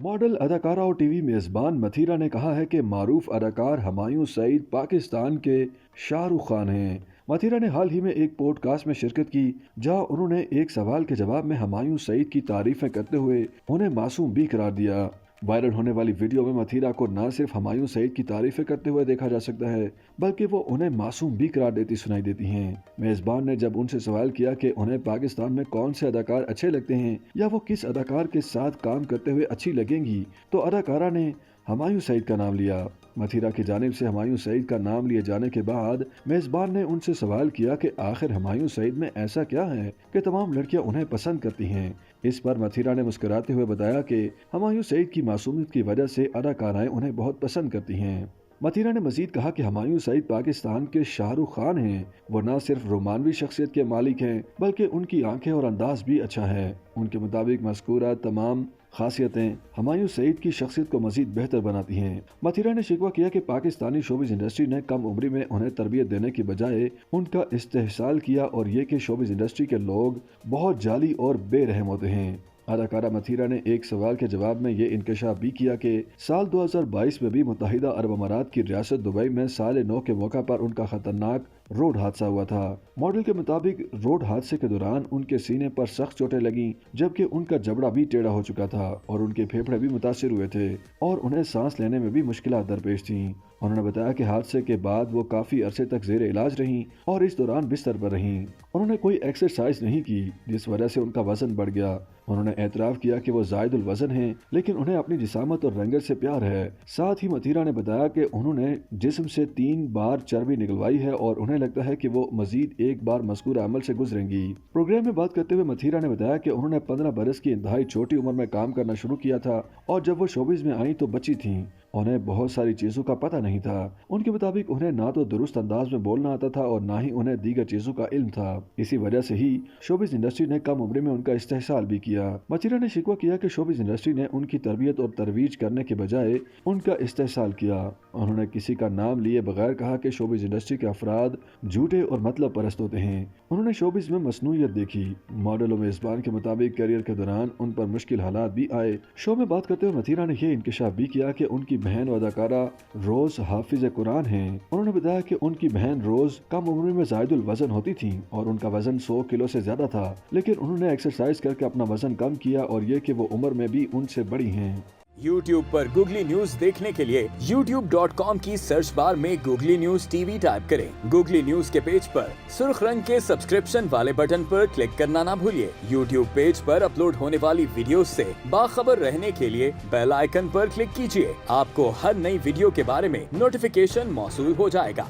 Model, अदाकारा और TV मेज़बान मथीरा ने कहा है कि मारूफ अदाकार हुमायूं सईद पाकिस्तान के शाहरुख खान हैं। मथीरा ने हाल ही में एक पॉडकास्ट में शिरकत की, जहां उन्होंने एक सवाल के जवाब में हुमायूं सईद की तारीफें करते हुए उन्हें मासूम भी करार दिया। वायरल होने वाली वीडियो में मथीरा को न सिर्फ हुमायूं सईद की तारीफें करते हुए देखा जा सकता है, बल्कि वो उन्हें मासूम भी करार देती सुनाई देती हैं। मेज़बान ने जब उनसे सवाल किया कि उन्हें पाकिस्तान में कौन से अदाकार अच्छे लगते हैं या वो किस अदाकार के साथ काम करते हुए अच्छी लगेंगी, तो अदाकारा ने हुमायूं सईद का नाम लिया। मथीरा की जानिब से हुमायूं सईद का नाम लिए जाने के बाद मेज़बान ने उनसे सवाल किया कि आखिर हुमायूं सईद में ऐसा क्या है कि तमाम लड़कियां उन्हें पसंद करती हैं। इस पर मथीरा ने मुस्कुराते हुए बताया कि हुमायूं सईद की मासूमियत की वजह से अदाकाराएं उन्हें बहुत पसंद करती हैं। मथीरा ने मजीद कहा कि हुमायूं सईद पाकिस्तान के शाहरुख खान हैं। वो न सिर्फ रोमानवी शख्सियत के मालिक हैं, बल्कि उनकी आंखें और अंदाज भी अच्छा है। उनके मुताबिक मज़कूरा तमाम खासियतें हुमायूं सईद की शख्सियत को मजीद बेहतर बनाती हैं। मथीरा ने शिकवा किया कि पाकिस्तानी शोबिज़ इंडस्ट्री ने कम उम्री में उन्हें तरबियत देने की बजाय उनका इस्तेहसाल किया और ये कि शोबिज़ इंडस्ट्री के लोग बहुत जाली और बेरहम होते हैं। अदाकारा मथीरा ने एक सवाल के जवाब में ये इंकशाफ भी किया कि साल 2022 में भी मुत्तहिदा अरब अमारात की रियासत दुबई में साल नौ के मौका पर उनका खतरनाक रोड हादसा हुआ था। मॉडल के मुताबिक रोड हादसे के दौरान उनके सीने पर सख्त चोटें लगीं, जबकि उनका जबड़ा भी टेढ़ा हो चुका था और उनके फेफड़े भी मुतासिर हुए थे और उन्हें सांस लेने में भी मुश्किलात दरपेश थीं। उन्होंने बताया कि हादसे के बाद वो काफी अरसे तक जेर इलाज रहीं और इस दौरान बिस्तर पर रहीं। उन्होंने कोई एक्सरसाइज नहीं की, जिस वजह से उनका वजन बढ़ गया। उन्होंने एतराफ किया कि वो जायदुल वजन हैं, लेकिन उन्हें अपनी जिसामत और रंगत से प्यार है। साथ ही मथीरा ने बताया कि उन्होंने जिस्म से 3 बार चर्बी निकलवाई है और उन्हें लगता है कि वो मजीद एक बार मज़कूर अमल से गुजरेंगी। प्रोग्राम में बात करते हुए मथीरा ने बताया कि उन्होंने 15 बरस की इंतहाई छोटी उम्र में काम करना शुरू किया था और जब वो शोबिज़ में आई तो बच्ची थीं। उन्हें बहुत सारी चीजों का पता नहीं था। उनके मुताबिक उन्हें ना तो दुरुस्त अंदाज में बोलना आता था और ना ही उन्हें दीगर चीजों का इल्म था। इसी वजह से ही शोबिज़ इंडस्ट्री ने कम उम्र में उनका इस्तेहसाल भी किया। मथीरा ने शिकवा किया कि शोबिज़ इंडस्ट्री ने उनकी तरबियत और तरवीज करने के बजाय उनका इस्तेहसाल किया। उन्होंने किसी का नाम लिए बगैर कहा कि शोबिज़ इंडस्ट्री के अफराद झूठे और मतलब परस्त होते हैं। उन्होंने शोबिज़ में मसनूइयत देखी। मॉडल और मेज़बान के मुताबिक करियर के दौरान उन पर मुश्किल हालात भी आए। शो में बात करते हुए मथीरा ने यह इंकशाफ भी किया कि उनकी बहन व अदाकारा रोज हाफिज कुरान हैं। उन्होंने बताया कि उनकी बहन रोज कम उम्र में जायदुल वजन होती थी और उनका वजन 100 किलो से ज्यादा था, लेकिन उन्होंने एक्सरसाइज करके अपना वजन कम किया और ये कि वो उम्र में भी उनसे बड़ी हैं। YouTube पर गूगली न्यूज देखने के लिए youtube.com की सर्च बार में गूगली न्यूज टीवी टाइप करें। गूगली न्यूज के पेज पर सुर्ख रंग के सब्सक्रिप्शन वाले बटन पर क्लिक करना ना भूलिए। YouTube पेज पर अपलोड होने वाली वीडियोस से बाखबर रहने के लिए बेल आइकन पर क्लिक कीजिए। आपको हर नई वीडियो के बारे में नोटिफिकेशन मौसूल हो जाएगा।